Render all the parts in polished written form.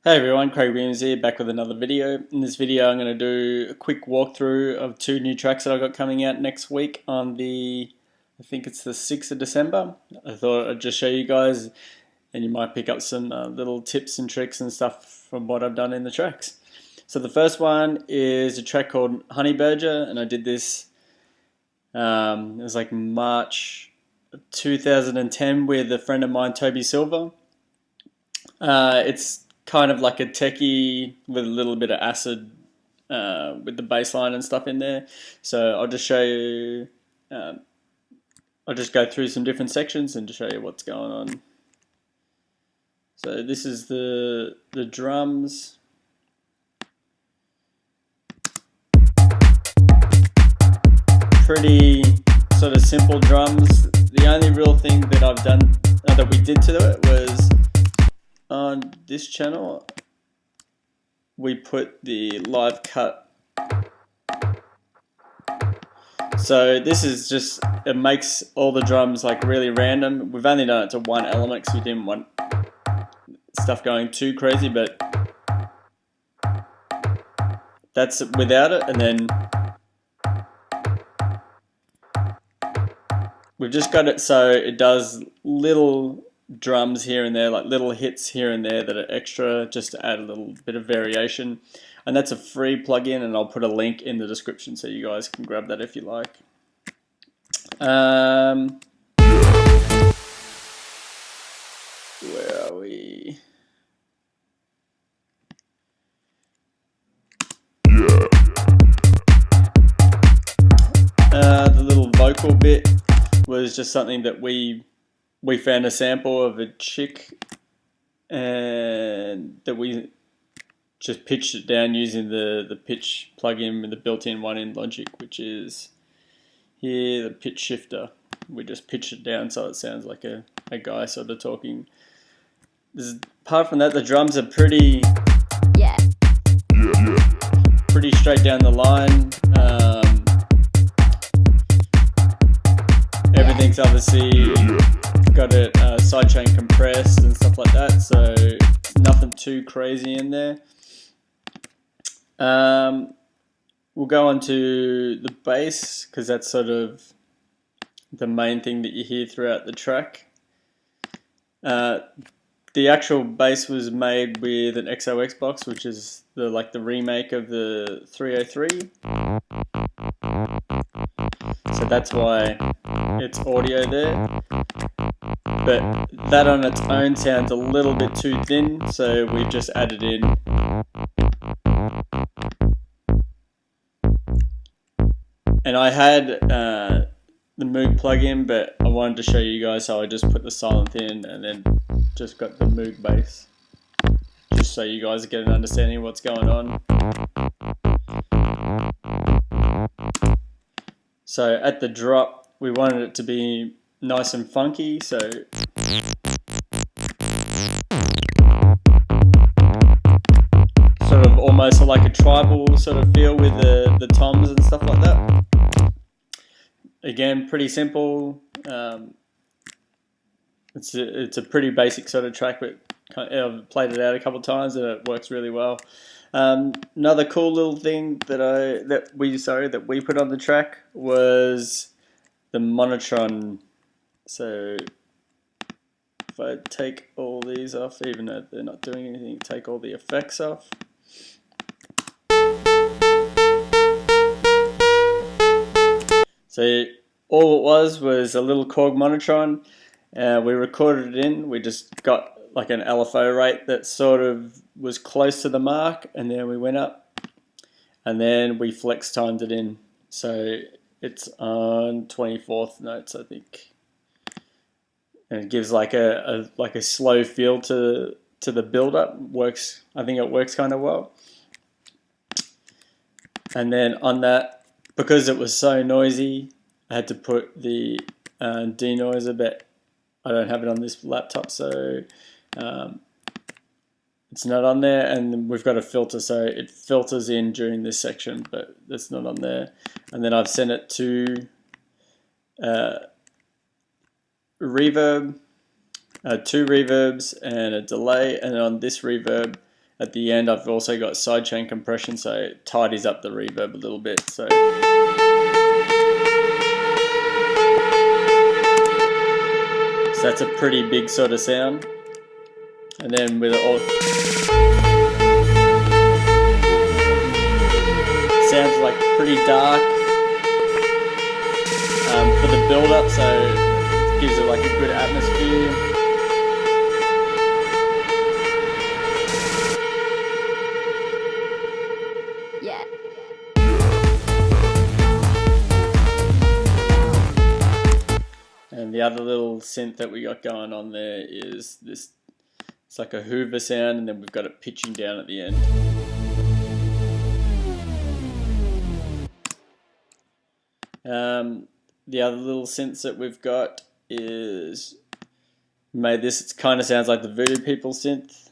Hey everyone, Craig Williams here, back with another video. In this video I'm going to do a quick walkthrough of two new tracks that I've got coming out next week on I think it's the 6th of December. I thought I'd just show you guys and you might pick up some little tips and tricks and stuff from what I've done in the tracks. So the first one is a track called Honey Badger, and I did this, it was like March 2010 with a friend of mine, Toby Silver. It's kind of like a techie with a little bit of acid with the bass line and stuff in there. So I'll just show you, I'll just go through some different sections and just show you what's going on. So this is the drums. Pretty sort of simple drums. The only real thing that I've done, that we did to it was, on this channel, we put the live cut. So this is just, it makes all the drums like really random. We've only done it to one element because we didn't want stuff going too crazy, but that's without it. And then we've just got it so it does little drums here and there, like little hits here and there that are extra, just to add a little bit of variation. And that's a free plugin, and I'll put a link in the description so you guys can grab that if you like. Where are we? The little vocal bit was just something that we found a sample of a chick, and that we just pitched it down using the pitch plugin, the built-in one in Logic, which is here, the pitch shifter. We just pitched it down so it sounds like a guy sort of talking. Apart from that, the drums are pretty straight down the line. Everything's obviously got it sidechain compressed and stuff like that, so nothing too crazy in there. We'll go on to the bass, because that's sort of the main thing that you hear throughout the track. The actual bass was made with an XOX box, which is the remake of the 303. So that's why it's audio there. But that on its own sounds a little bit too thin, so we've just added in and I had the Moog plugin, but I wanted to show you guys, so I just put the silent in and then just got the Moog bass, just so you guys get an understanding of what's going on. So at the drop, we wanted it to be nice and funky, so sort of almost like a tribal sort of feel with the toms and stuff like that. Again, pretty simple. It's a pretty basic sort of track, but I've played it out a couple of times and it works really well. Another cool little thing that we put on the track was the monotron. So if I take all these off, even though they're not doing anything, take all the effects off. So all it was a little Korg monotron. We recorded it in. We just got like an LFO rate that sort of was close to the mark, and then we went up, and then we flex timed it in. So it's on 24th notes, I think, and it gives like a slow feel to the build up. Works. I think it works kind of well. And then on that, because it was so noisy, I had to put the denoiser, but I don't have it on this laptop, so it's not on there. And then we've got a filter, so it filters in during this section, but it's not on there. And then I've sent it to reverb, 2 reverbs and a delay, and on this reverb at the end I've also got sidechain compression, so it tidies up the reverb a little bit. So that's a pretty big sort of sound. And then with it all, sounds like pretty dark for the build up, so it gives it like a good atmosphere. Yeah. And the other little synth that we got going on there is this. It's like a Hoover sound, and then we've got it pitching down at the end. The other little synths that we've got is made this. It kind of sounds like the Voodoo People synth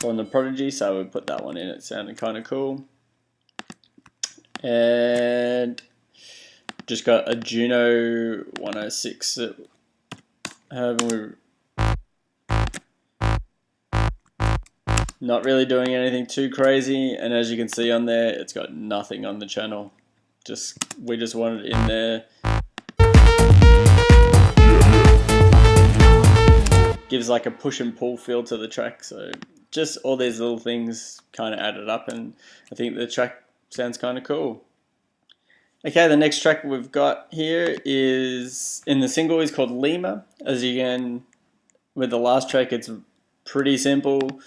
from the Prodigy, so we put that one in. It sounded kind of cool. And just got a Juno 106 that we're not really doing anything too crazy, and as you can see on there, it's got nothing on the channel. We just wanted it in there. Gives like a push and pull feel to the track, so just all these little things kind of added up, and I think the track sounds kind of cool. Okay, the next track we've got here is in the single is called Lemma. As you can, with the last track, it's pretty simple,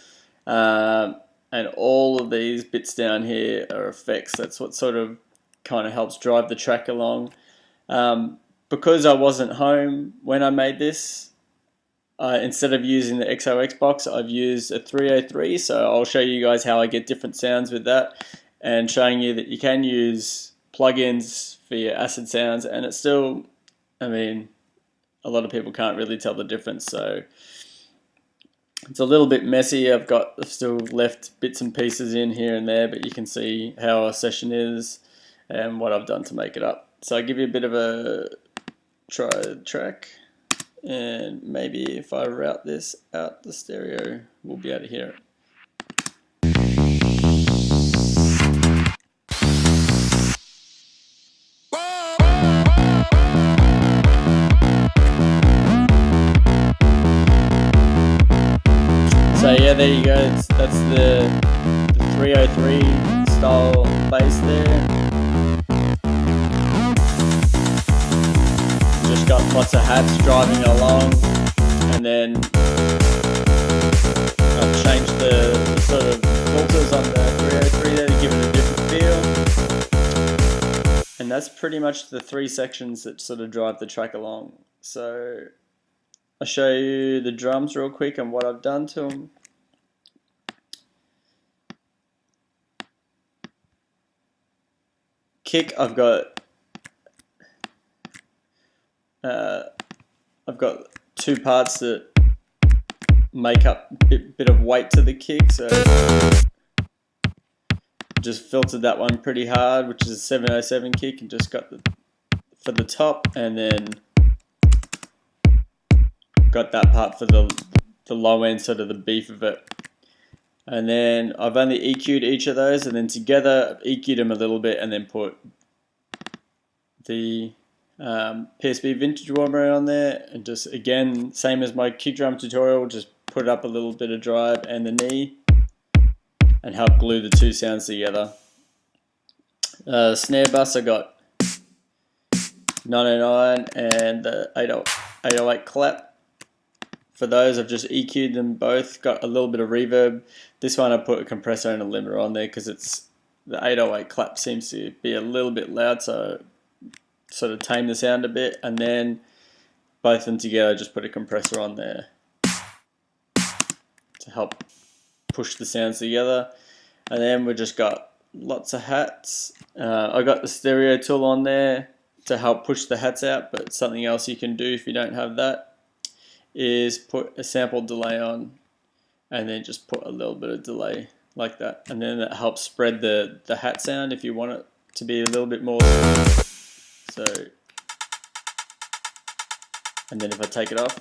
and all of these bits down here are effects. That's what sort of kind of helps drive the track along. Because I wasn't home when I made this, instead of using the XOX box, I've used a 303, so I'll show you guys how I get different sounds with that, and showing you that you can use plugins for your acid sounds, and it's still, I mean, a lot of people can't really tell the difference, so it's a little bit messy. I've still left bits and pieces in here and there, but you can see how our session is and what I've done to make it up. So I'll give you a bit of a try track, and maybe if I route this out the stereo, we'll be able to hear it. So yeah, there you go. That's the 303 style bass there. Just got lots of hats driving along, and then I've changed the sort of filters on the 303 there to give it a different feel. And that's pretty much the three sections that sort of drive the track along. So I'll show you the drums real quick and what I've done to them. Kick, I've got two parts that make up a bit of weight to the kick, so just filtered that one pretty hard, which is a 707 kick, and just got for the top, and then got that part for the low end, sort of the beef of it. And then I've only EQ'd each of those, and then together I've EQ'd them a little bit, and then put the PSB vintage warmer on there, and just again, same as my kick drum tutorial, just put up a little bit of drive and the knee, and help glue the two sounds together. Snare bus, I got 909 and the 808 clap. For those, I've just EQ'd them both, got a little bit of reverb. This one I put a compressor and a limiter on there because the 808 clap seems to be a little bit loud, so sort of tame the sound a bit, and then both of them together just put a compressor on there to help push the sounds together. And then we just got lots of hats. I got the stereo tool on there to help push the hats out, but something else you can do if you don't have that is put a sample delay on, and then just put a little bit of delay like that, and then that helps spread the hat sound if you want it to be a little bit more. So, and then if I take it off,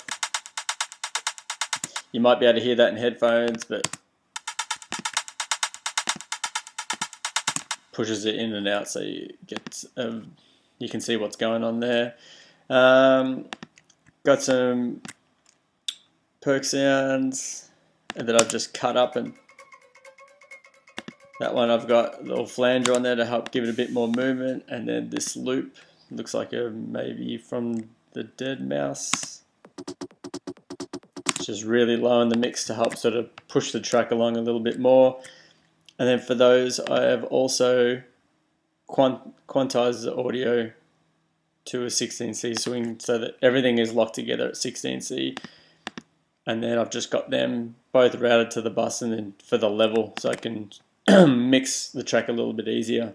You might be able to hear that in headphones, but pushes it in and out so you get you can see what's going on there. Got some perk sounds that I've just cut up, and that one I've got a little flanger on there to help give it a bit more movement, and then this loop looks like maybe from the Dead Mouse. It's just really low in the mix to help sort of push the track along a little bit more. And then for those, I have also quantized the audio to a 16C swing so that everything is locked together at 16C. And then I've just got them both routed to the bus and then for the level so I can mix the track a little bit easier.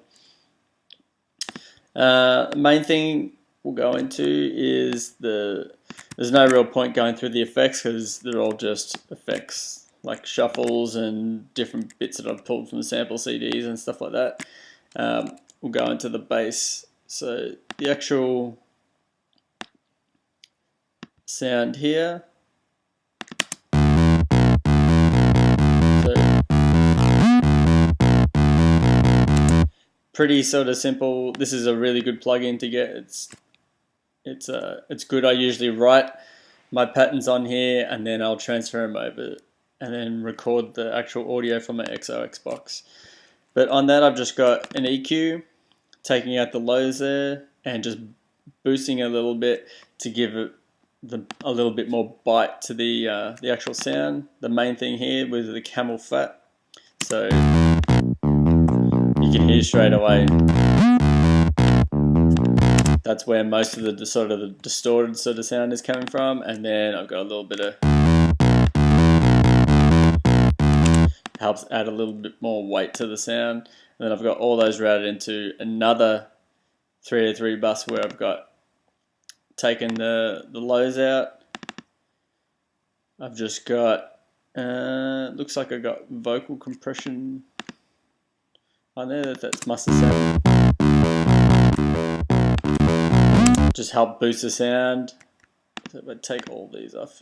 Main thing we'll go into is there's no real point going through the effects because they're all just effects like shuffles and different bits that I've pulled from the sample CDs and stuff like that. We'll go into the bass. So the actual sound here. So pretty sort of simple. This is a really good plugin to get. It's good. I usually write my patterns on here and then I'll transfer them over and then record the actual audio from my XOX box. But on that I've just got an EQ, taking out the lows there and just boosting a little bit to give it a little bit more bite to the actual sound. The main thing here was the camel fat, so you can hear straight away. That's where most of the sort of the distorted sort of sound is coming from, and then I've got a little bit of helps add a little bit more weight to the sound. And then I've got all those routed into another 303 bus where I've got taken the lows out. I've just got looks like I got vocal compression on there. That must have sounded. Just help boost the sound. So if I take all these off,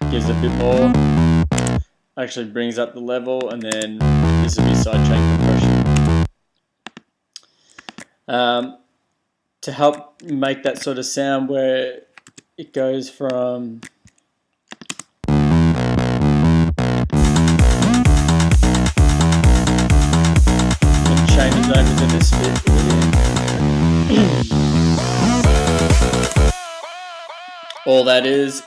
gives a bit more. Actually brings up the level, and then this will be sidechain compression. To help make that sort of sound where it goes from changes over to this bit. All that is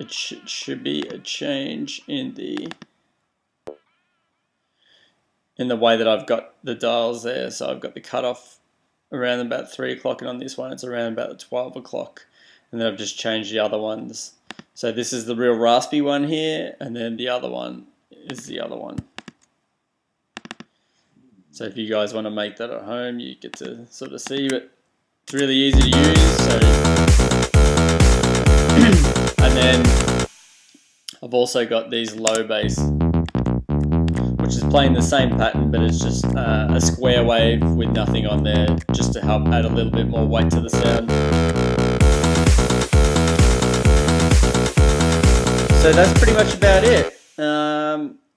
it should be a change in the way that I've got the dials there. So I've got the cutoff around about 3 o'clock, and on this one it's around about 12 o'clock, and then I've just changed the other ones. So this is the real raspy one here, and then the other one is the other one. So if you guys want to make that at home, you get to sort of see, but it's really easy to use. So and then I've also got these low bass, which is playing the same pattern, but it's just a square wave with nothing on there, just to help add a little bit more weight to the sound. So that's pretty much about it.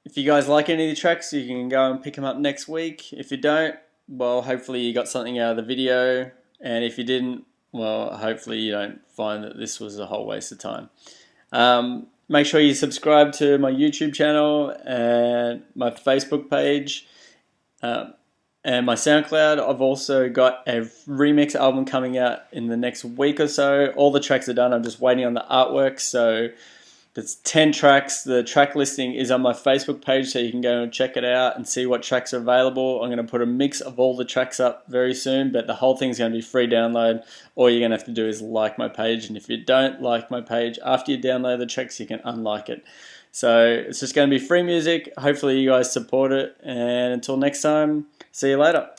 If you guys like any of the tracks, you can go and pick them up next week. If you don't, well, hopefully you got something out of the video. And if you didn't, well, hopefully you don't find that this was a whole waste of time. Make sure you subscribe to my YouTube channel and my Facebook page and my SoundCloud. I've also got a remix album coming out in the next week or so. All the tracks are done. I'm just waiting on the artwork. So there's 10 tracks. The track listing is on my Facebook page, so you can go and check it out and see what tracks are available. I'm going to put a mix of all the tracks up very soon, but the whole thing's going to be free download. All you're going to have to do is like my page, and if you don't like my page, after you download the tracks, you can unlike it. So it's just going to be free music. Hopefully you guys support it, and until next time, see you later.